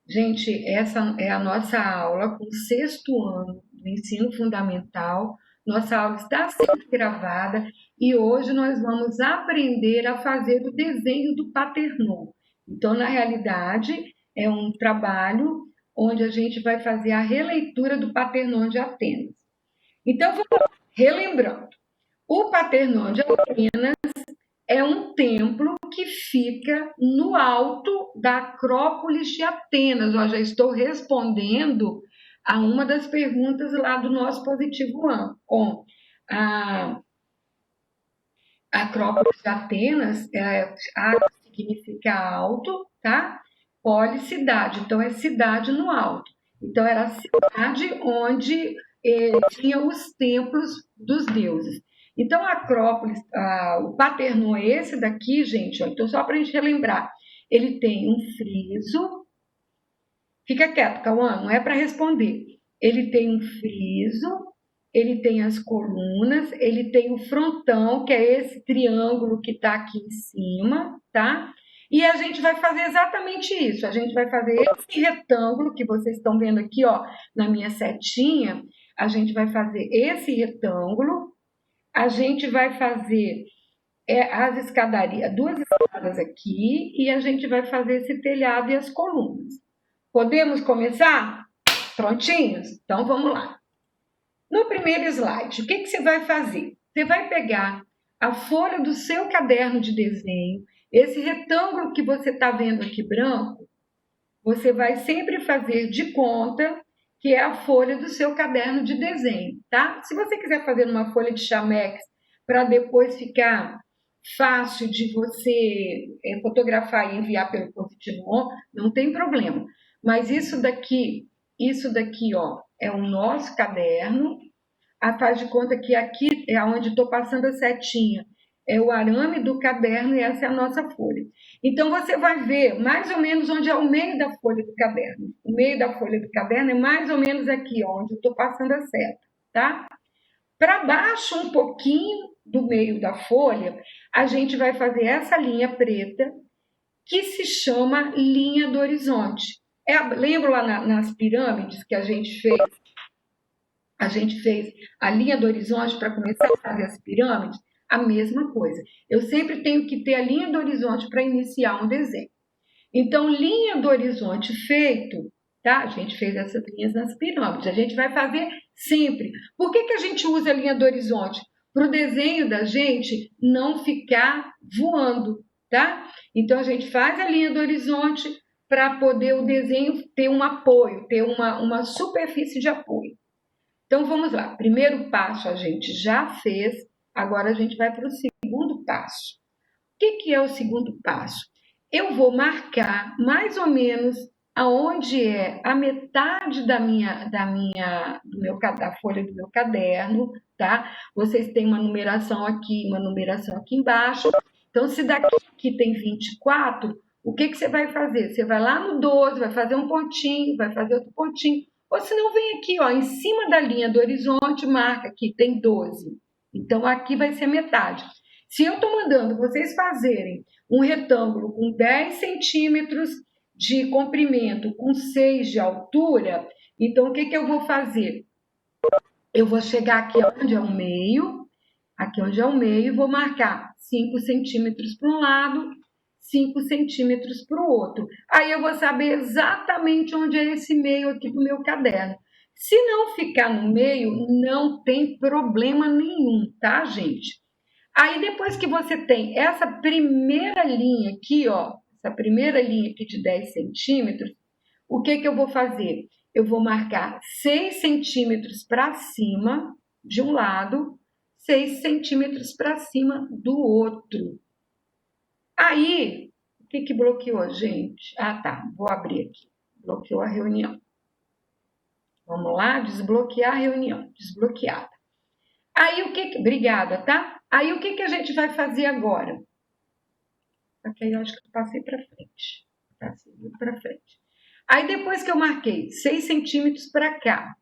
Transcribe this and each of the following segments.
Gente, essa é a nossa aula com o sexto ano do ensino fundamental. Nossa aula está sendo gravada e hoje nós vamos aprender a fazer o desenho do Paternô. Então, na realidade, é um trabalho onde a gente vai fazer a releitura do Paternô de Atenas. Então, vamos lá. Relembrando, o Paternô de Atenas é um templo que fica no alto da Acrópolis de Atenas. Eu já estou respondendo a uma das perguntas lá do nosso positivo 1. Com a Acrópolis de Atenas, A significa alto, tá? Poli, cidade. Então, é cidade no alto. Então, era a cidade onde tinha os templos dos deuses. Então, a Acrópolis, o Paternô é esse daqui, gente. Ó, então, só para a gente relembrar. Ele tem um friso. Fica quieto, Cauã, não é para responder. Ele tem um friso, ele tem as colunas, ele tem o frontão, que é esse triângulo que está aqui em cima, tá? E a gente vai fazer exatamente isso. A gente vai fazer esse retângulo que vocês estão vendo aqui, ó, na minha setinha. A gente vai fazer esse retângulo. A gente vai fazer as escadarias, duas escadas aqui, e a gente vai fazer esse telhado e as colunas. Podemos começar? Prontinhos? Então vamos lá. No primeiro slide, o que você vai fazer? Você vai pegar a folha do seu caderno de desenho, esse retângulo que você está vendo aqui branco, você vai sempre fazer de conta que é a folha do seu caderno de desenho, tá? Se você quiser fazer numa folha de chamex para depois ficar fácil de você fotografar e enviar pelo positivo on, não tem problema. Mas isso daqui, ó, é o nosso caderno. Faz de conta que aqui é onde estou passando a setinha. É o arame do caderno e essa é a nossa folha. Então, você vai ver mais ou menos onde é o meio da folha do caderno. O meio da folha do caderno é mais ou menos aqui, ó, onde eu estou passando a seta, tá? Para baixo, um pouquinho do meio da folha, a gente vai fazer essa linha preta, que se chama linha do horizonte. Lembra lá nas pirâmides que a gente fez? A gente fez a linha do horizonte para começar a fazer as pirâmides? A mesma coisa. Eu sempre tenho que ter a linha do horizonte para iniciar um desenho. Então, linha do horizonte feito, tá? A gente fez essas linhas nas pirâmides. A gente vai fazer sempre. Por que a gente usa a linha do horizonte? Para o desenho da gente não ficar voando, tá? Então, a gente faz a linha do horizonte para poder o desenho ter um apoio, ter uma superfície de apoio. Então, vamos lá. Primeiro passo a gente já fez, agora a gente vai para o segundo passo. O que é o segundo passo? Eu vou marcar mais ou menos aonde é a metade da folha do meu caderno, tá? Vocês têm uma numeração aqui, uma numeração aqui embaixo. Então, se daqui tem 24, o que você vai fazer? Você vai lá no 12, vai fazer um pontinho, vai fazer outro pontinho. Ou se não, vem aqui, ó, em cima da linha do horizonte, marca aqui, tem 12. Então, aqui vai ser a metade. Se eu estou mandando vocês fazerem um retângulo com 10 centímetros de comprimento, com 6 de altura, então o que eu vou fazer? Eu vou chegar aqui onde é o meio, e vou marcar 5 centímetros para um lado, 5 centímetros para o outro. Aí eu vou saber exatamente onde é esse meio aqui do meu caderno. Se não ficar no meio, não tem problema nenhum, tá, gente? Aí, depois que você tem essa primeira linha aqui, ó, essa primeira linha aqui de 10 centímetros, o que eu vou fazer? Eu vou marcar 6 centímetros para cima de um lado, 6 centímetros para cima do outro. Aí, o que bloqueou, gente? Ah, tá, vou abrir aqui. Bloqueou a reunião. Vamos lá, desbloquear a reunião. Desbloqueada. Aí, obrigada, tá? Aí, o que a gente vai fazer agora? Ok, eu acho que eu passei para frente. Passei para frente. Aí, depois que eu marquei 6 centímetros para cá,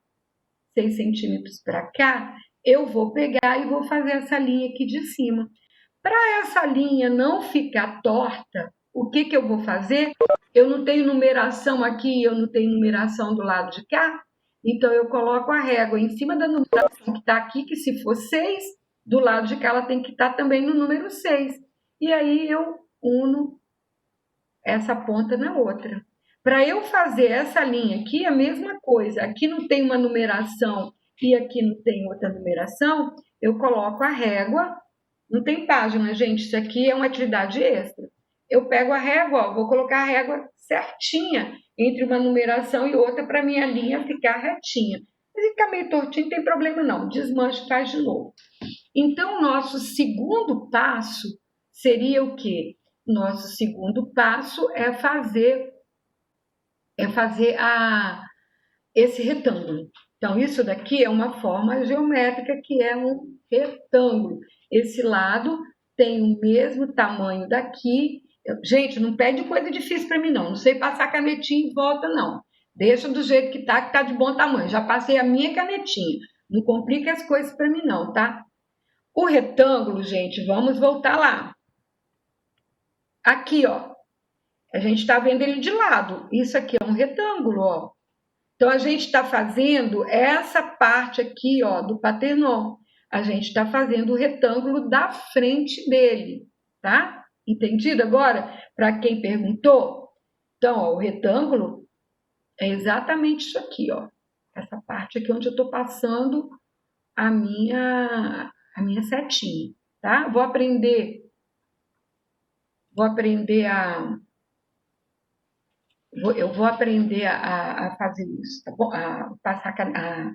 6 centímetros para cá, eu vou pegar e vou fazer essa linha aqui de cima. Para essa linha não ficar torta, o que que eu vou fazer? Eu não tenho numeração aqui, eu não tenho numeração do lado de cá, então eu coloco a régua em cima da numeração que está aqui, que se for 6, do lado de cá ela tem que estar também no número 6. E aí eu uno essa ponta na outra. Para eu fazer essa linha aqui, a mesma coisa. Aqui não tem uma numeração e aqui não tem outra numeração, eu coloco a régua. Não tem página, gente, isso aqui é uma atividade extra. Eu pego a régua, ó, vou colocar a régua certinha entre uma numeração e outra para minha linha ficar retinha. Se ficar meio tortinho, não tem problema não, desmanche e faz de novo. Então, o nosso segundo passo seria o quê? Nosso segundo passo é fazer esse retângulo. Então, isso daqui é uma forma geométrica que é um retângulo. Esse lado tem o mesmo tamanho daqui. Gente, não pede coisa difícil para mim, não. Não sei passar canetinha em volta, não. Deixa do jeito que tá de bom tamanho. Já passei a minha canetinha. Não complica as coisas para mim, não, tá? O retângulo, gente, vamos voltar lá. Aqui, ó. A gente está vendo ele de lado. Isso aqui é um retângulo, ó. Então, a gente está fazendo essa parte aqui, ó, do Paternon. A gente está fazendo o retângulo da frente dele, tá? Entendido agora? Para quem perguntou? Então, ó, o retângulo é exatamente isso aqui, ó. Essa parte aqui onde eu estou passando a minha setinha, tá? Vou aprender eu vou aprender a fazer isso, tá bom? A passar a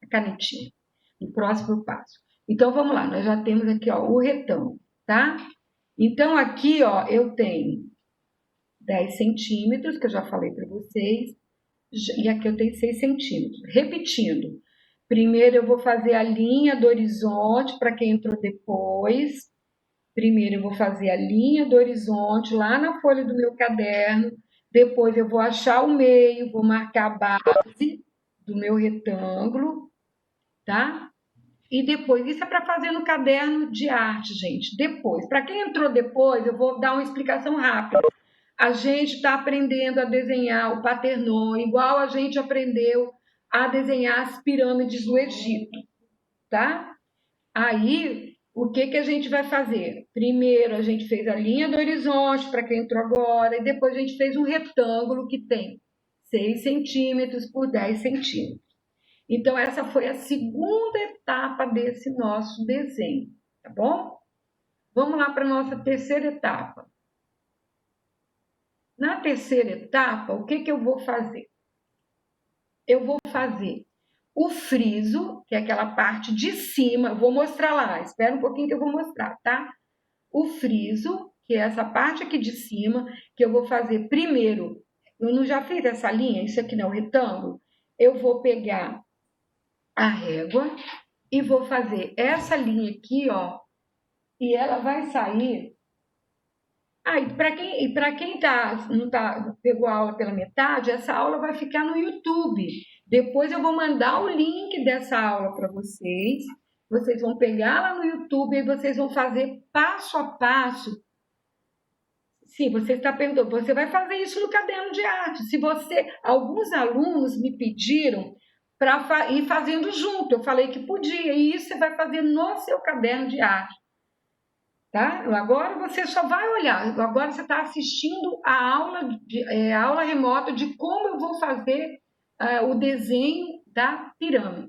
canetinha no próximo passo. Então, vamos lá, nós já temos aqui, ó, o retângulo, tá? Então, aqui, ó, eu tenho 10 centímetros, que eu já falei para vocês, e aqui eu tenho 6 centímetros. Repetindo, primeiro eu vou fazer a linha do horizonte, para quem entrou depois. Primeiro eu vou fazer a linha do horizonte lá na folha do meu caderno, depois eu vou achar o meio, vou marcar a base do meu retângulo, tá? E depois, isso é para fazer no caderno de arte, gente. Depois, para quem entrou depois, eu vou dar uma explicação rápida. A gente está aprendendo a desenhar o Paternon, igual a gente aprendeu a desenhar as pirâmides do Egito, tá? Aí, o que que a gente vai fazer? Primeiro, a gente fez a linha do horizonte, para quem entrou agora, e depois a gente fez um retângulo que tem 6 centímetros por 10 centímetros. Então, essa foi a segunda etapa desse nosso desenho, tá bom? Vamos lá para a nossa terceira etapa. Na terceira etapa, o que que eu vou fazer? Eu vou fazer o friso, que é aquela parte de cima, eu vou mostrar lá, espera um pouquinho que eu vou mostrar, tá? O friso, que é essa parte aqui de cima, que eu vou fazer primeiro, eu não já fiz essa linha, isso aqui não é o retângulo, eu vou pegar a régua e vou fazer essa linha aqui, ó, e ela vai sair. E para quem não pegou a aula pela metade, essa aula vai ficar no YouTube. Depois eu vou mandar o link dessa aula para vocês. Vocês vão pegar lá no YouTube e vocês vão fazer passo a passo. Sim, você está perguntando, você vai fazer isso no caderno de arte. Alguns alunos me pediram para ir fazendo junto. Eu falei que podia, e isso você vai fazer no seu caderno de arte. Tá? Agora você só vai olhar, agora você está assistindo a aula remota de como eu vou fazer o desenho da pirâmide,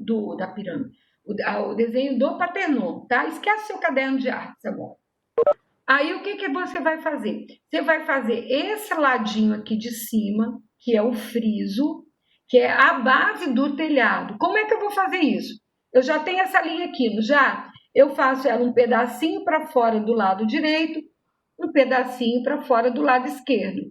o desenho do Paternon, tá? Esquece seu caderno de artes agora. Aí o que que você vai fazer? Você vai fazer esse ladinho aqui de cima, que é o friso, que é a base do telhado. Como é que eu vou fazer isso? Eu já tenho essa linha aqui, não já? Eu faço ela um pedacinho para fora do lado direito, um pedacinho para fora do lado esquerdo.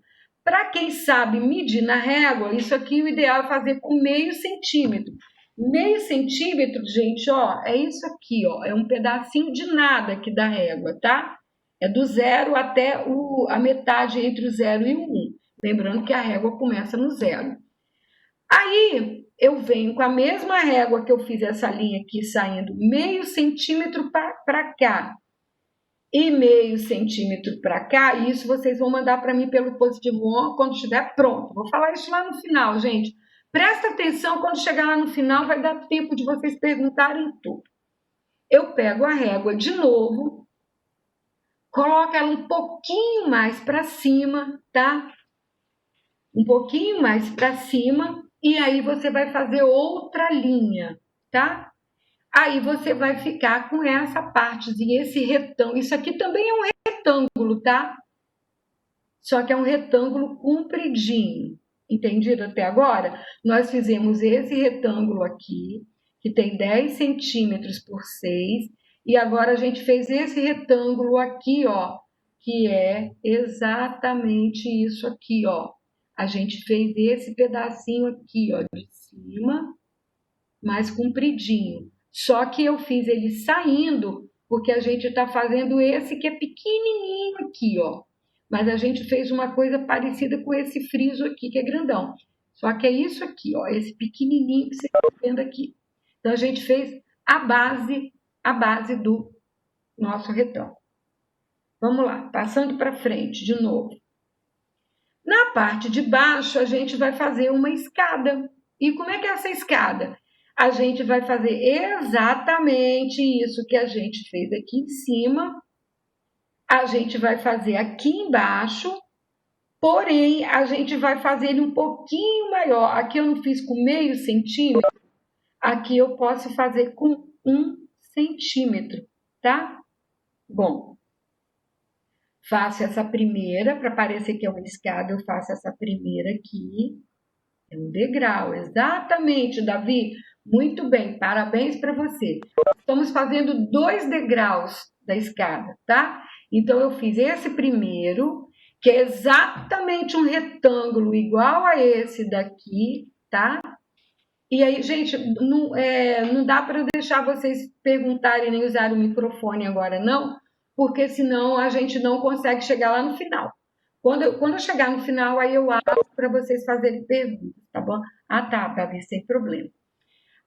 Para quem sabe medir na régua, isso aqui o ideal é fazer com meio centímetro. Meio centímetro, gente, ó, é isso aqui, ó, é um pedacinho de nada aqui da régua, tá? É do 0 até a metade entre o 0 e o 1. Lembrando que a régua começa no 0. Aí eu venho com a mesma régua que eu fiz essa linha aqui, saindo meio centímetro para cá. e meio centímetro para cá, e isso vocês vão mandar para mim pelo Positivo On quando estiver pronto. Vou falar isso lá no final, gente. Presta atenção, quando chegar lá no final vai dar tempo de vocês perguntarem tudo. Eu pego a régua de novo, coloco ela um pouquinho mais para cima, tá? Um pouquinho mais para cima, e aí você vai fazer outra linha, tá? Aí você vai ficar com essa partezinha, esse retângulo. Isso aqui também é um retângulo, tá? Só que é um retângulo compridinho. Entendido até agora? Nós fizemos esse retângulo aqui, que tem 10 centímetros por 6, e agora a gente fez esse retângulo aqui, ó, que é exatamente isso aqui, ó. A gente fez esse pedacinho aqui, ó, de cima, mais compridinho. Só que eu fiz ele saindo, porque a gente está fazendo esse que é pequenininho aqui, ó. Mas a gente fez uma coisa parecida com esse friso aqui, que é grandão. Só que é isso aqui, ó, esse pequenininho que você está vendo aqui. Então, a gente fez a base do nosso retângulo. Vamos lá, passando para frente de novo. Na parte de baixo, a gente vai fazer uma escada. E como é que é essa escada? A gente vai fazer exatamente isso que a gente fez aqui em cima. A gente vai fazer aqui embaixo, porém, a gente vai fazer ele um pouquinho maior. Aqui eu não fiz com meio centímetro, aqui eu posso fazer com 1 centímetro, tá? Bom, faço essa primeira, para parecer que é uma escada, eu faço essa primeira aqui. É um degrau, exatamente, Davi. Muito bem, parabéns para você. Estamos fazendo 2 degraus da escada, tá? Então, eu fiz esse primeiro, que é exatamente um retângulo igual a esse daqui, tá? E aí, gente, não dá para deixar vocês perguntarem nem usar o microfone agora, não, porque senão a gente não consegue chegar lá no final. Quando eu chegar no final, aí eu abro para vocês fazerem perguntas, tá bom? Ah, tá, Davi, sem problema.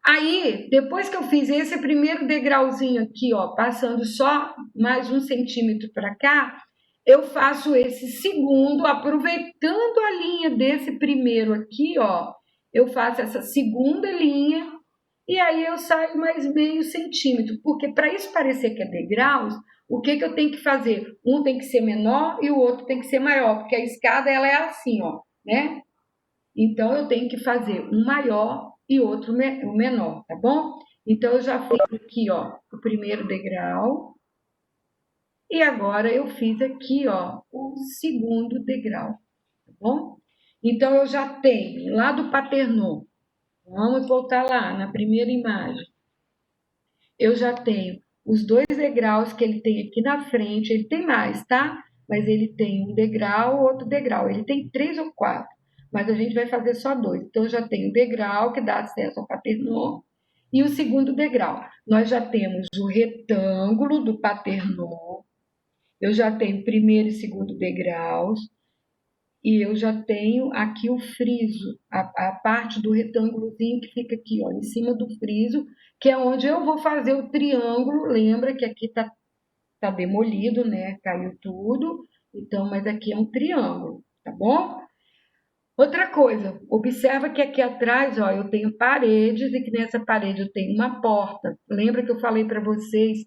Aí, depois que eu fiz esse primeiro degrauzinho aqui, ó, passando só mais 1 centímetro para cá, eu faço esse segundo, aproveitando a linha desse primeiro aqui, ó, eu faço essa segunda linha e aí eu saio mais meio centímetro, porque para isso parecer que é degraus, o que eu tenho que fazer? Um tem que ser menor e o outro tem que ser maior, porque a escada ela é assim, ó, né? Então eu tenho que fazer um maior e outro menor, tá bom? Então eu já fiz aqui, ó, o primeiro degrau e agora eu fiz aqui, ó, o segundo degrau, tá bom? Então eu já tenho lá do paternô. Vamos voltar lá na primeira imagem. Eu já tenho os 2 degraus que ele tem aqui na frente. Ele tem mais, tá? Mas ele tem um degrau, outro degrau. Ele tem 3 ou 4, mas a gente vai fazer só 2. Então, eu já tenho o degrau que dá acesso ao paternô e o segundo degrau. Nós já temos o retângulo do paternô. Eu já tenho primeiro e segundo degraus. E eu já tenho aqui o friso, a parte do retângulozinho que fica aqui, ó, em cima do friso, que é onde eu vou fazer o triângulo. Lembra que aqui tá demolido, né? Caiu tudo. Então, mas aqui é um triângulo, tá bom? Outra coisa, observa que aqui atrás, ó, eu tenho paredes e que nessa parede eu tenho uma porta. Lembra que eu falei para vocês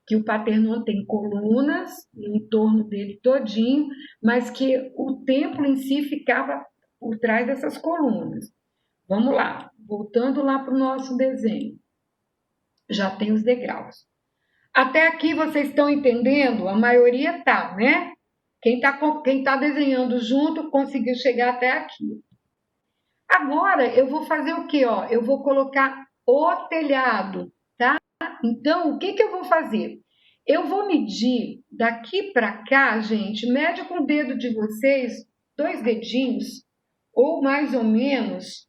que o Partenon tem colunas em torno dele todinho, mas que o templo em si ficava por trás dessas colunas. Vamos lá, voltando lá para o nosso desenho. Já tem os degraus. Até aqui vocês estão entendendo? A maioria tá, né? Quem tá desenhando junto conseguiu chegar até aqui. Agora eu vou fazer o quê? Ó? Eu vou colocar o telhado, tá? Então, o que que eu vou fazer? Eu vou medir daqui para cá, gente, mede com o dedo de vocês, 2 dedinhos, ou mais ou menos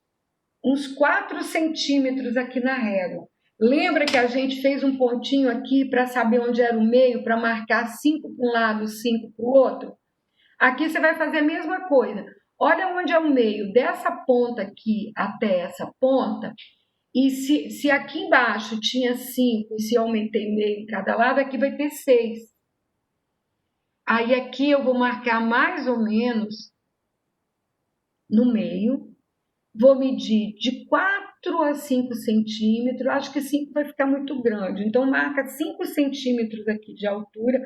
uns 4 centímetros aqui na régua. Lembra que a gente fez um pontinho aqui para saber onde era o meio, para marcar 5 para um lado, 5 para o outro? Aqui você vai fazer a mesma coisa. Olha onde é o meio dessa ponta aqui até essa ponta. E se aqui embaixo tinha 5 e se eu aumentei meio em cada lado, aqui vai ter 6. Aí aqui eu vou marcar mais ou menos no meio. Vou medir de 4 a 5 centímetros. Acho que 5 vai ficar muito grande. Então, marca 5 centímetros aqui de altura,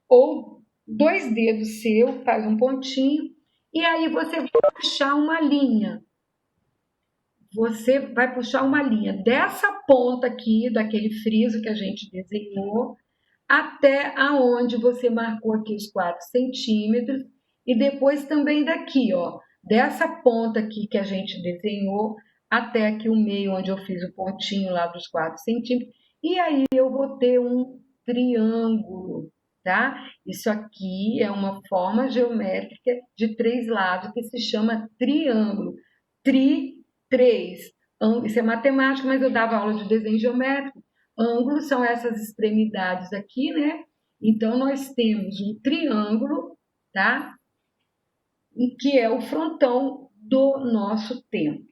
ou 2 dedos seu, faz um pontinho. E aí você vai puxar uma linha. Você vai puxar uma linha dessa ponta aqui, daquele friso que a gente desenhou, até aonde você marcou aqui os 4 centímetros. E depois também daqui, ó, dessa ponta aqui que a gente desenhou, até aqui o meio, onde eu fiz o pontinho lá dos 4 centímetros. E aí eu vou ter um triângulo, tá? Isso aqui é uma forma geométrica de 3 lados que se chama triângulo. Três. Isso é matemática, mas eu dava aula de desenho geométrico. Ângulos são essas extremidades aqui, né? Então, nós temos um triângulo, tá? E que é o frontão do nosso tempo.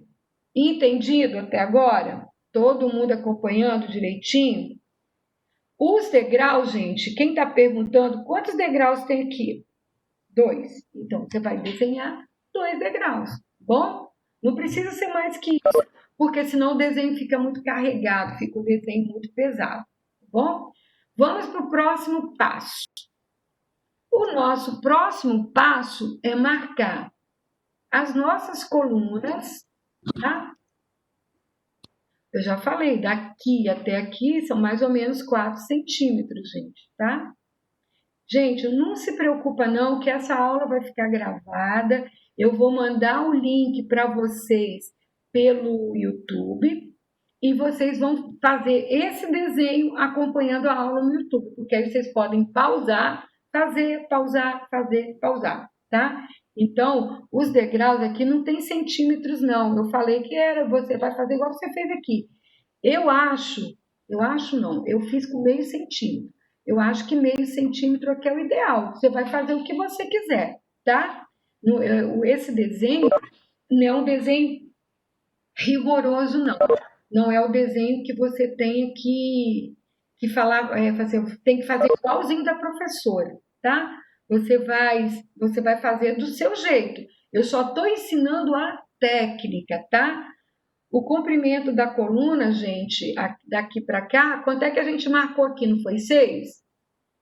Entendido até agora? Todo mundo acompanhando direitinho? Os degraus, gente, quem está perguntando quantos degraus tem aqui? 2. Então, você vai desenhar 2 degraus, bom? Não precisa ser mais que isso, porque senão o desenho fica muito carregado, fica o desenho muito pesado, tá bom? Vamos para o próximo passo. O nosso próximo passo é marcar as nossas colunas, tá? Eu já falei, daqui até aqui são mais ou menos 4 centímetros, gente, tá? Gente, não se preocupa não, que essa aula vai ficar gravada. Eu vou mandar o link para vocês pelo YouTube e vocês vão fazer esse desenho acompanhando a aula no YouTube, porque aí vocês podem pausar, fazer, pausar, fazer, pausar, tá? Então, os degraus aqui não tem centímetros não. Eu falei que era, você vai fazer igual você fez aqui. Eu acho não, eu fiz com meio centímetro. Eu acho que meio centímetro aqui é o ideal. Você vai fazer o que você quiser, tá? Esse desenho não é um desenho rigoroso, não. Não é o desenho que você tenha que falar, tem que fazer igualzinho da professora, tá? Você vai fazer do seu jeito. Eu só estou ensinando a técnica, tá? O comprimento da coluna, gente, daqui para cá, quanto é que a gente marcou aqui? Não foi 6?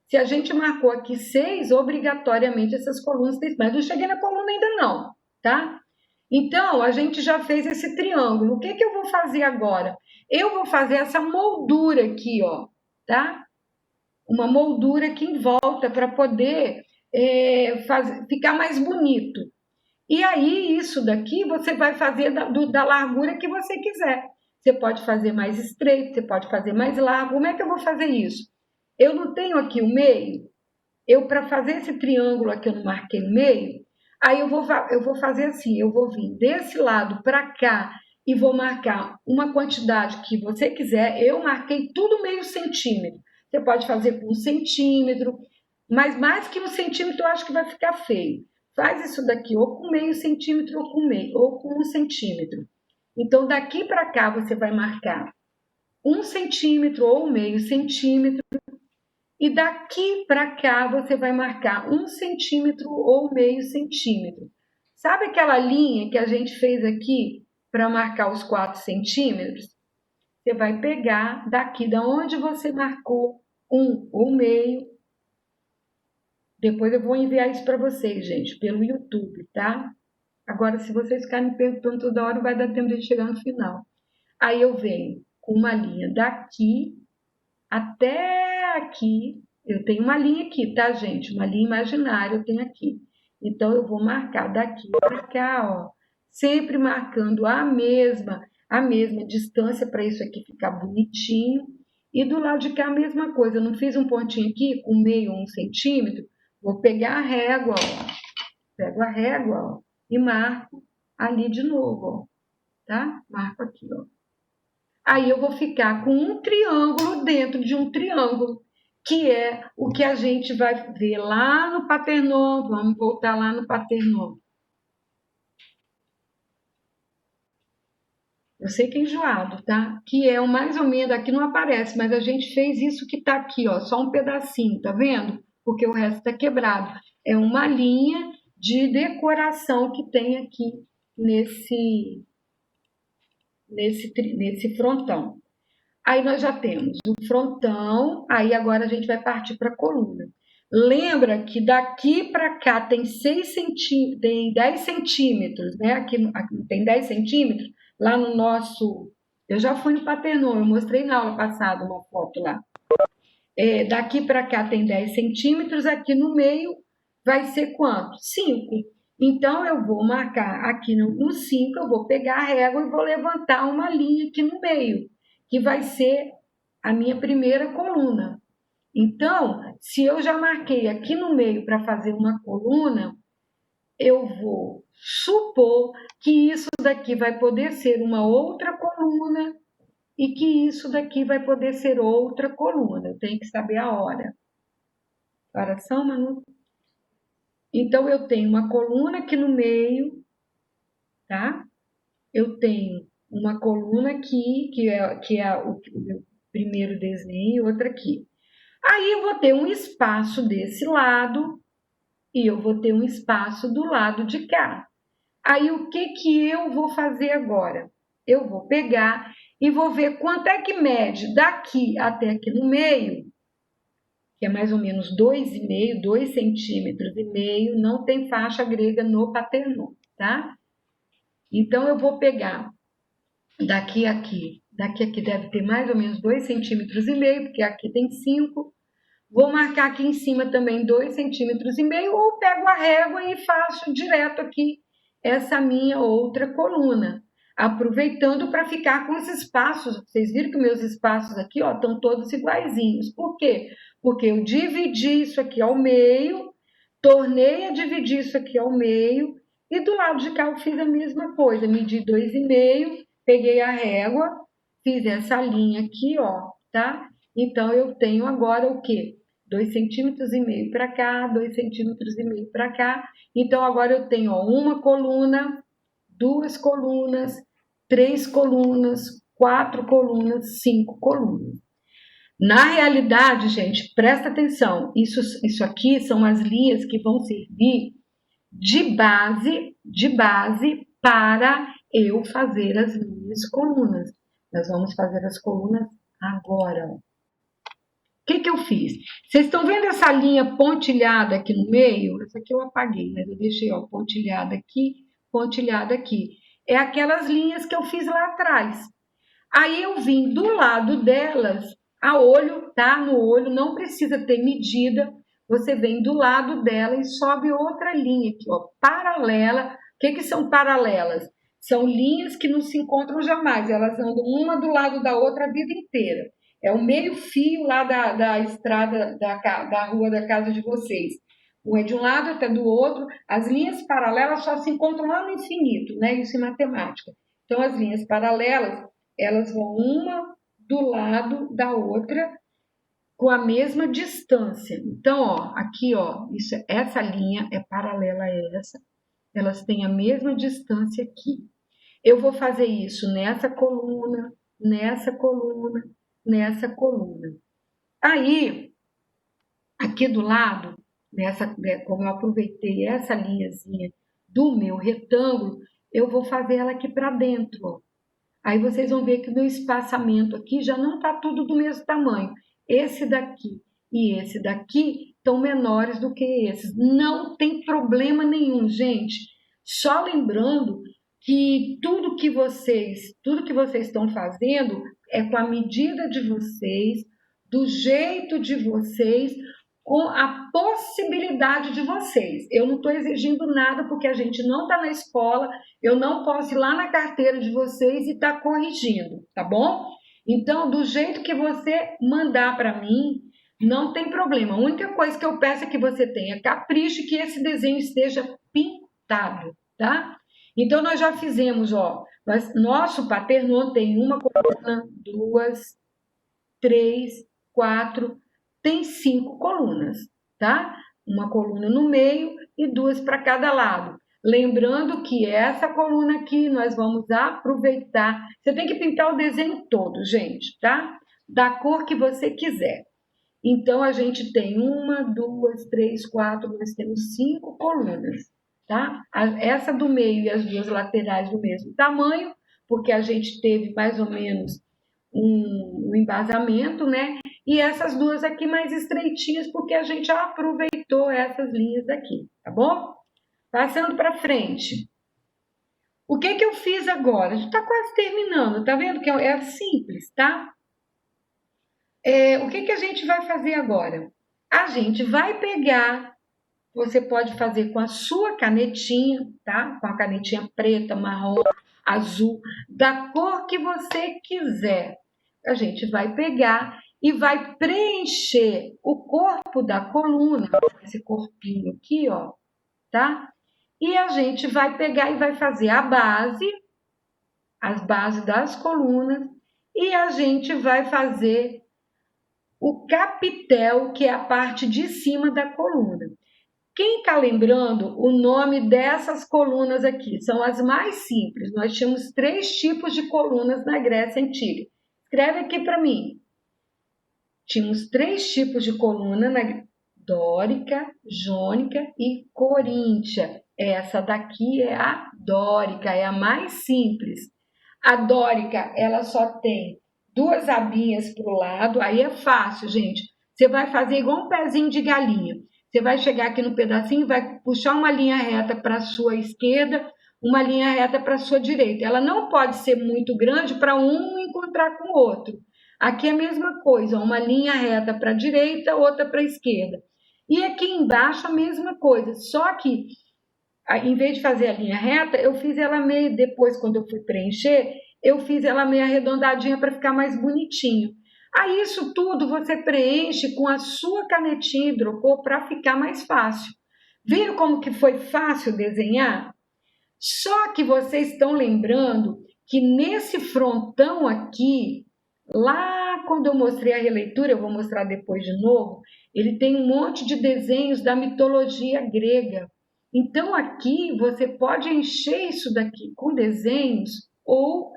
Se a gente marcou aqui 6, obrigatoriamente essas colunas têm, mas não cheguei na coluna ainda não, tá? Então, a gente já fez esse triângulo. O que que eu vou fazer agora? Eu vou fazer essa moldura aqui, ó, tá? Uma moldura aqui em volta para poder ficar mais bonito. E aí, isso daqui você vai fazer da largura que você quiser. Você pode fazer mais estreito, você pode fazer mais largo. Como é que eu vou fazer isso? Eu não tenho aqui o meio. Para fazer esse triângulo aqui, eu não marquei o meio. Aí eu vou fazer assim, eu vou vir desse lado para cá e vou marcar uma quantidade que você quiser. Eu marquei tudo meio centímetro. Você pode fazer com 1 centímetro, mas mais que 1 centímetro eu acho que vai ficar feio. Faz isso daqui ou com meio centímetro ou com 1 centímetro. Então, daqui para cá você vai marcar 1 centímetro ou meio centímetro. E daqui para cá você vai marcar 1 centímetro ou meio centímetro. Sabe aquela linha que a gente fez aqui para marcar os 4 centímetros? Você vai pegar daqui da onde você marcou 1 ou meio. Depois eu vou enviar isso para vocês, gente, pelo YouTube, tá? Agora, se vocês ficarem me perguntando toda hora, não vai dar tempo de chegar no final. Aí eu venho com uma linha daqui até aqui. Eu tenho uma linha aqui, tá, gente? Uma linha imaginária eu tenho aqui. Então, eu vou marcar daqui para cá, ó. Sempre marcando a mesma distância para isso aqui ficar bonitinho. E do lado de cá a mesma coisa. Eu não fiz um pontinho aqui com meio 1 centímetro. Vou pegar a régua, ó. Pego a régua, ó, e marco ali de novo, ó. Tá? Marco aqui, ó. Aí eu vou ficar com um triângulo dentro de um triângulo, que é o que a gente vai ver lá no Paternô. Vamos voltar lá no Paternô. Eu sei que é enjoado, tá? Que é o mais ou menos, aqui não aparece, mas a gente fez isso que tá aqui, ó, só um pedacinho, tá vendo? porque o resto está quebrado. É uma linha de decoração que tem aqui nesse frontão. Aí nós já temos o frontão, aí agora a gente vai partir para a coluna. Lembra que daqui para cá tem 10 centímetros, né? Aqui tem 10 centímetros, lá no nosso... Eu já fui no Paternon, eu mostrei na aula passada uma foto lá. Daqui para cá tem 10 centímetros, aqui no meio vai ser quanto? 5. Então, eu vou marcar aqui no 5, eu vou pegar a régua e vou levantar uma linha aqui no meio, que vai ser a minha primeira coluna. Então, se eu já marquei aqui no meio para fazer uma coluna, eu vou supor que isso daqui vai poder ser uma outra coluna e que isso daqui vai poder ser outra coluna. Eu tenho que saber a hora. Oração, Manu? Então, eu tenho uma coluna aqui no meio, tá? Eu tenho uma coluna aqui, que é o meu primeiro desenho, e outra aqui. Aí, eu vou ter um espaço desse lado e eu vou ter um espaço do lado de cá. Aí, o que eu vou fazer agora? Eu vou pegar e vou ver quanto é que mede daqui até aqui no meio, que é mais ou menos 2,5, 2,5 centímetros, não tem faixa grega no Paternon, tá? Então, eu vou pegar daqui a aqui deve ter mais ou menos 2,5 centímetros, porque aqui tem 5. Vou marcar aqui em cima também 2,5 centímetros, ou pego a régua e faço direto aqui essa minha outra coluna, aproveitando para ficar com os espaços. Vocês viram que meus espaços aqui, ó, estão todos iguaizinhos. Por quê? Porque eu dividi isso aqui ao meio, tornei a dividir isso aqui ao meio, e do lado de cá eu fiz a mesma coisa, medi 2,5, peguei a régua, fiz essa linha aqui, ó, tá? Então, eu tenho agora o quê? 2,5 centímetros para cá, 2,5 centímetros para cá. Então, agora eu tenho, ó, uma coluna, 2 colunas, 3 colunas, 4 colunas, 5 colunas. Na realidade, gente, presta atenção, isso aqui são as linhas que vão servir de base para eu fazer as minhas colunas. Nós vamos fazer as colunas agora. O que eu fiz? Vocês estão vendo essa linha pontilhada aqui no meio? Essa aqui eu apaguei, mas eu deixei, ó, pontilhada aqui, pontilhada aqui. É aquelas linhas que eu fiz lá atrás. Aí eu vim do lado delas, a olho, tá? No olho, não precisa ter medida. Você vem do lado dela e sobe outra linha aqui, ó, paralela. O que são paralelas? São linhas que não se encontram jamais, elas andam uma do lado da outra a vida inteira. É o meio fio lá da estrada, da rua da casa de vocês. Um é de um lado, outro é do outro. As linhas paralelas só se encontram lá no infinito, né? Isso em matemática. Então, as linhas paralelas, elas vão uma do lado da outra com a mesma distância. Então, ó, aqui, ó, essa linha é paralela a essa. Elas têm a mesma distância aqui. Eu vou fazer isso nessa coluna, nessa coluna, nessa coluna. Aí, aqui do lado, como eu aproveitei essa linhazinha do meu retângulo, eu vou fazer ela aqui para dentro, ó. Aí vocês vão ver que o meu espaçamento aqui já não está tudo do mesmo tamanho. Esse daqui e esse daqui estão menores do que esses. Não tem problema nenhum, gente. Só lembrando que tudo que vocês estão fazendo é com a medida de vocês, do jeito de vocês, com a possibilidade de vocês. Eu não estou exigindo nada porque a gente não está na escola, eu não posso ir lá na carteira de vocês e estar corrigindo, tá bom? Então, do jeito que você mandar para mim, não tem problema. A única coisa que eu peço é que você tenha capricho e que esse desenho esteja pintado, tá? Então, nós já fizemos, ó, nosso Paternon tem uma coluna, 2, 3, 4, tem 5 colunas, tá? Uma coluna no meio e 2 para cada lado. Lembrando que essa coluna aqui nós vamos aproveitar. Você tem que pintar o desenho todo, gente, tá? Da cor que você quiser. Então, a gente tem 1, 2, 3, 4, nós temos 5 colunas, tá? Essa do meio e as duas laterais do mesmo tamanho, porque a gente teve mais ou menos um embasamento, né? E essas duas aqui mais estreitinhas, porque a gente já aproveitou essas linhas daqui, tá bom? Passando para frente. O que eu fiz agora? A gente está quase terminando, tá vendo que é simples, tá? O que a gente vai fazer agora? A gente vai pegar, você pode fazer com a sua canetinha, tá? Com a canetinha preta, marrom, azul, da cor que você quiser. A gente vai pegar e vai preencher o corpo da coluna, esse corpinho aqui, ó, tá? E a gente vai pegar e vai fazer a base, as bases das colunas, e a gente vai fazer o capitel, que é a parte de cima da coluna. Quem está lembrando o nome dessas colunas aqui? São as mais simples. Nós tínhamos 3 tipos de colunas na Grécia Antiga. Escreve aqui para mim. Tínhamos 3 tipos de coluna na dórica, jônica e coríntia. Essa daqui é a dórica, é a mais simples. A dórica, ela só tem 2 abinhas para o lado, aí é fácil, gente. Você vai fazer igual um pezinho de galinha. Você vai chegar aqui no pedacinho, vai puxar uma linha reta para a sua esquerda, uma linha reta para a sua direita. Ela não pode ser muito grande para um encontrar com o outro. Aqui é a mesma coisa, uma linha reta para a direita, outra para a esquerda. E aqui embaixo a mesma coisa, só que em vez de fazer a linha reta, eu fiz ela meio, depois quando eu fui preencher, eu fiz ela meio arredondadinha para ficar mais bonitinho. Aí isso tudo você preenche com a sua canetinha hidrocor para ficar mais fácil. Viram como que foi fácil desenhar? Só que vocês estão lembrando que nesse frontão aqui, lá quando eu mostrei a releitura, eu vou mostrar depois de novo, ele tem um monte de desenhos da mitologia grega. Então aqui você pode encher isso daqui com desenhos ou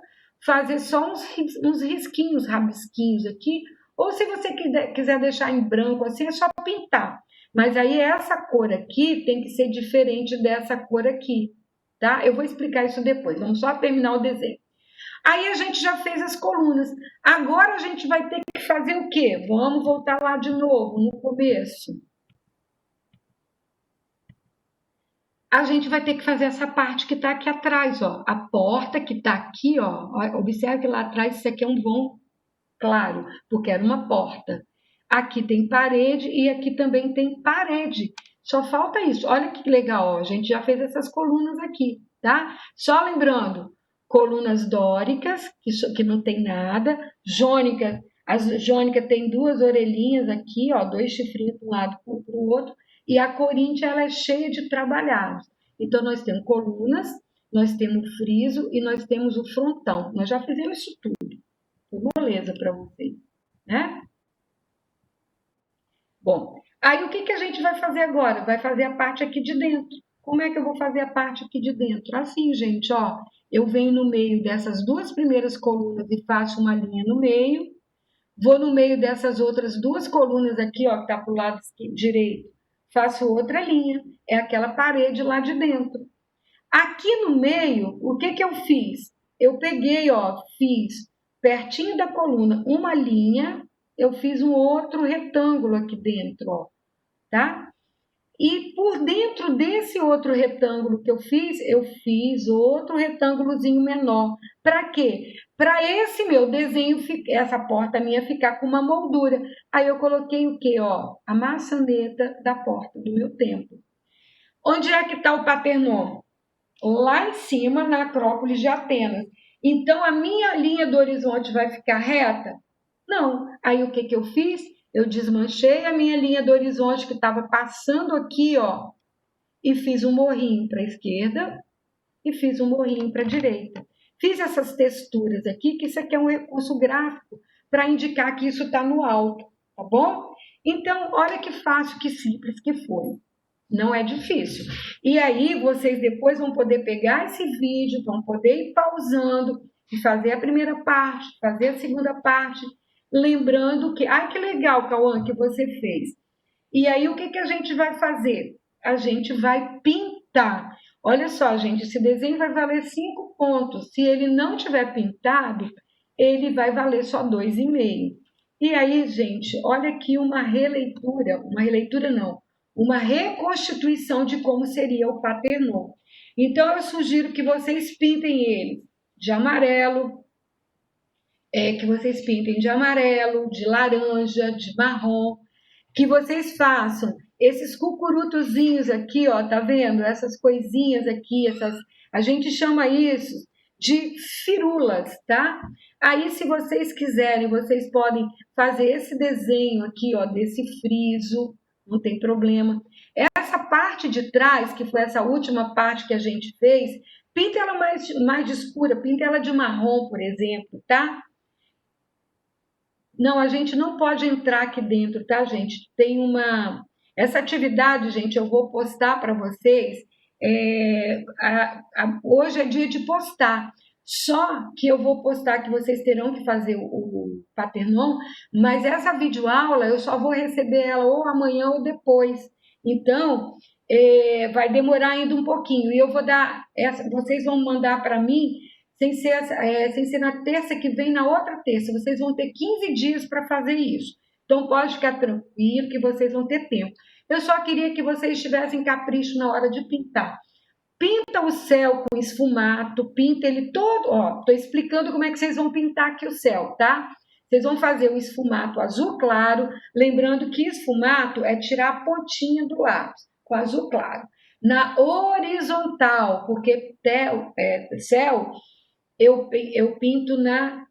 fazer só uns risquinhos, rabisquinhos aqui, ou se você quiser deixar em branco assim, é só pintar. Mas aí essa cor aqui tem que ser diferente dessa cor aqui, tá? Eu vou explicar isso depois, vamos só terminar o desenho. Aí a gente já fez as colunas. Agora a gente vai ter que fazer o quê? Vamos voltar lá de novo, no começo. A gente vai ter que fazer essa parte que está aqui atrás, ó. A porta que está aqui, ó. Observe que lá atrás isso aqui é um vão claro, porque era uma porta. Aqui tem parede e aqui também tem parede. Só falta isso. Olha que legal, ó. A gente já fez essas colunas aqui, tá? Só lembrando, colunas dóricas, que não tem nada. Jônica, a jônica tem 2 orelhinhas aqui, ó, 2 chifrinhos para um lado e para o outro. E a coríntia, ela é cheia de trabalhados. Então, nós temos colunas, nós temos friso e nós temos o frontão. Nós já fizemos isso tudo. Foi moleza para vocês, né? Bom, aí o que a gente vai fazer agora? Vai fazer a parte aqui de dentro. Como é que eu vou fazer a parte aqui de dentro? Assim, gente, ó, eu venho no meio dessas 2 primeiras colunas e faço uma linha no meio. Vou no meio dessas outras 2 colunas aqui, ó, que tá pro lado direito. Faço outra linha. É aquela parede lá de dentro. Aqui no meio, o que eu fiz? Eu peguei, ó, fiz pertinho da coluna uma linha, eu fiz um outro retângulo aqui dentro, ó, tá? E por dentro desse outro retângulo que eu fiz outro retângulozinho menor. Para quê? Para esse meu desenho, essa porta minha ficar com uma moldura. Aí eu coloquei o quê? Ó, a maçaneta da porta do meu templo. Onde é que está o Partenon? Lá em cima, na Acrópole de Atenas. Então, a minha linha do horizonte vai ficar reta? Não. Aí, o que eu fiz? Eu desmanchei a minha linha do horizonte que estava passando aqui, ó, e fiz um morrinho para a esquerda e fiz um morrinho para a direita. Fiz essas texturas aqui, que isso aqui é um recurso gráfico para indicar que isso está no alto, tá bom? Então, olha que fácil, que simples que foi. Não é difícil. E aí, vocês depois vão poder pegar esse vídeo, vão poder ir pausando e fazer a primeira parte, fazer a segunda parte, lembrando que, ai que legal, Cauã, que você fez. E aí o que, que a gente vai fazer? A gente vai pintar. Olha só, gente, esse desenho vai valer 5 pontos. Se ele não tiver pintado, ele vai valer só 2,5. E aí, gente, olha aqui uma releitura não, uma reconstituição de como seria o Paternon. Então, eu sugiro que vocês pintem ele de amarelo, que vocês pintem de amarelo, de laranja, de marrom, que vocês façam esses cucurutozinhos aqui, ó, tá vendo? Essas coisinhas aqui, a gente chama isso de firulas, tá? Aí, se vocês quiserem, vocês podem fazer esse desenho aqui, ó, desse friso, não tem problema. Essa parte de trás, que foi essa última parte que a gente fez, pinta ela mais escura, pinta ela de marrom, por exemplo, tá? Não, a gente não pode entrar aqui dentro, tá, gente? Tem uma. Essa atividade, gente, eu vou postar para vocês. Hoje é dia de postar. Só que eu vou postar que vocês terão que fazer o Paternon, mas essa videoaula eu só vou receber ela ou amanhã ou depois. Então, vai demorar ainda um pouquinho. E eu vou dar. Vocês vão mandar para mim sem ser na terça que vem, na outra terça. Vocês vão ter 15 dias para fazer isso. Então, pode ficar tranquilo que vocês vão ter tempo. Eu só queria que vocês tivessem capricho na hora de pintar. Pinta o céu com esfumato, pinta ele todo. Ó, estou explicando como é que vocês vão pintar aqui o céu, tá? Vocês vão fazer o esfumato azul claro, lembrando que esfumato é tirar a pontinha do lápis, com azul claro. Na horizontal, porque céu eu pinto na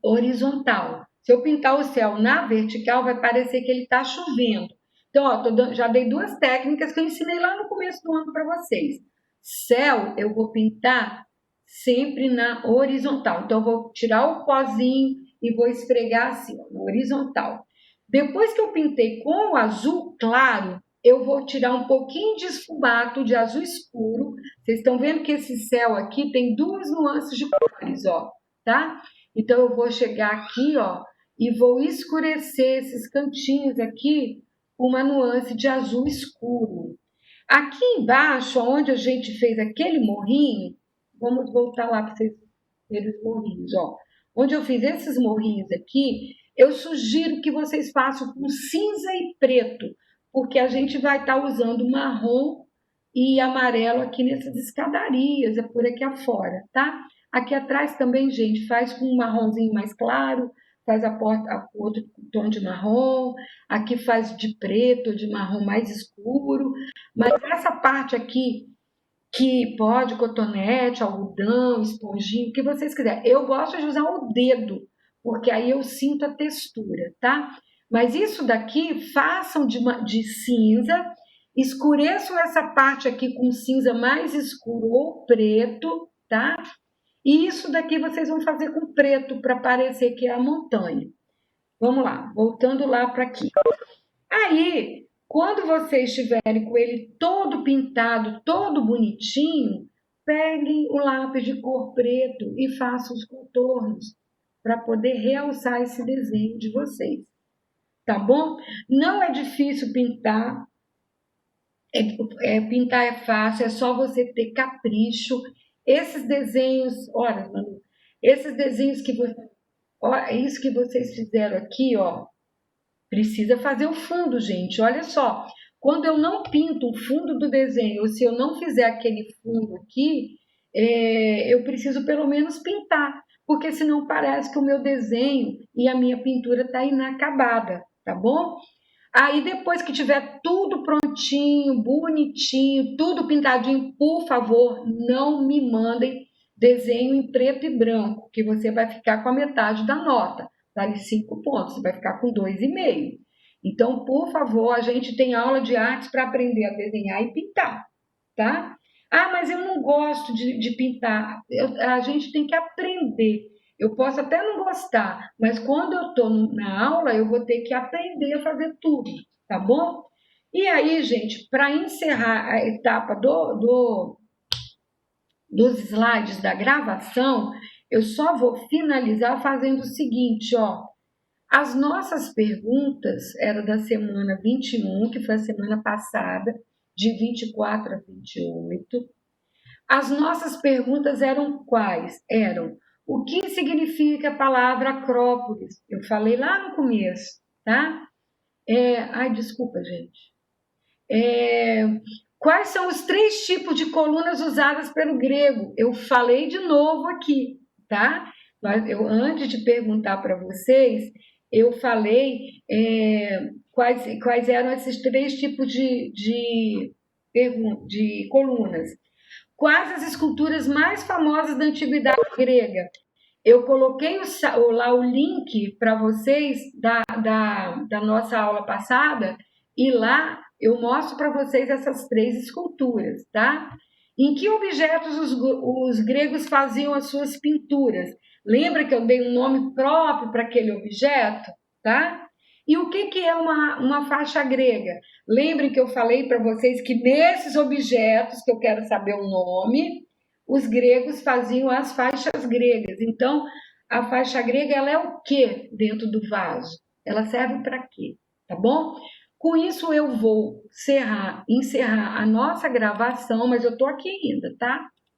horizontal. Se eu pintar o céu na vertical, vai parecer que ele está chovendo. Então, ó, já dei 2 técnicas que eu ensinei lá no começo do ano para vocês. Céu, eu vou pintar sempre na horizontal. Então, eu vou tirar o pozinho e vou esfregar assim, ó, na horizontal. Depois que eu pintei com o azul claro, eu vou tirar um pouquinho de esfumato de azul escuro. Vocês estão vendo que esse céu aqui tem 2 nuances de cores, ó, tá? Então, eu vou chegar aqui, ó, e vou escurecer esses cantinhos aqui com uma nuance de azul escuro. Aqui embaixo, onde a gente fez aquele morrinho, vamos voltar lá para vocês verem os morrinhos, ó. Onde eu fiz esses morrinhos aqui, eu sugiro que vocês façam com cinza e preto, porque a gente vai estar usando marrom e amarelo aqui nessas escadarias, é por aqui afora, tá? Aqui atrás também, gente, faz com um marronzinho mais claro, faz a outro tom de marrom, aqui faz de preto, de marrom mais escuro, mas essa parte aqui, que pode cotonete, algodão, esponjinho, o que vocês quiserem. Eu gosto de usar o dedo, porque aí eu sinto a textura, tá? Mas isso daqui, façam de cinza, escureçam essa parte aqui com cinza mais escuro ou preto, tá? E isso daqui vocês vão fazer com preto para parecer que é a montanha. Vamos lá, voltando lá para aqui. Aí, quando vocês estiverem com ele todo pintado, todo bonitinho, peguem o lápis de cor preto e façam os contornos para poder realçar esse desenho de vocês. Tá bom? Não é difícil pintar, pintar é fácil, é só você ter capricho. Esses desenhos, olha, Manu, esses desenhos que isso que vocês fizeram aqui, ó, precisa fazer o fundo, gente. Olha só, quando eu não pinto o fundo do desenho, ou se eu não fizer aquele fundo aqui, eu preciso pelo menos pintar, porque senão parece que o meu desenho e a minha pintura está inacabada, tá bom? Aí depois que tiver tudo prontinho, bonitinho, tudo pintadinho, por favor, não me mandem desenho em preto e branco, que você vai ficar com a metade da nota. Vale 5 pontos, você vai ficar com 2,5. Então, por favor, a gente tem aula de artes para aprender a desenhar e pintar, tá? Ah, mas eu não gosto de pintar. A gente tem que aprender. Eu posso até não gostar, mas quando eu estou na aula, eu vou ter que aprender a fazer tudo, tá bom? E aí, gente, para encerrar a etapa dos slides da gravação, eu só vou finalizar fazendo o seguinte, ó. As nossas perguntas eram da semana 21, que foi a semana passada, de 24 a 28. As nossas perguntas eram quais? Eram: o que significa a palavra Acrópolis? Eu falei lá no começo, tá? Ai, desculpa, gente. Quais são os 3 tipos de colunas usadas pelo grego? Eu falei de novo aqui, tá? Antes de perguntar para vocês, eu falei quais eram esses 3 tipos de colunas. Quais as esculturas mais famosas da antiguidade grega? Eu coloquei lá o link para vocês da nossa aula passada, e lá eu mostro para vocês essas 3 esculturas, tá? Em que objetos os gregos faziam as suas pinturas? Lembra que eu dei um nome próprio para aquele objeto, tá? E o que é uma faixa grega? Lembrem que eu falei para vocês que nesses objetos, que eu quero saber o nome, os gregos faziam as faixas gregas. Então, a faixa grega, ela é o que dentro do vaso? Ela serve para quê? Tá bom? Com isso, eu vou encerrar a nossa gravação, mas eu tô aqui ainda, tá?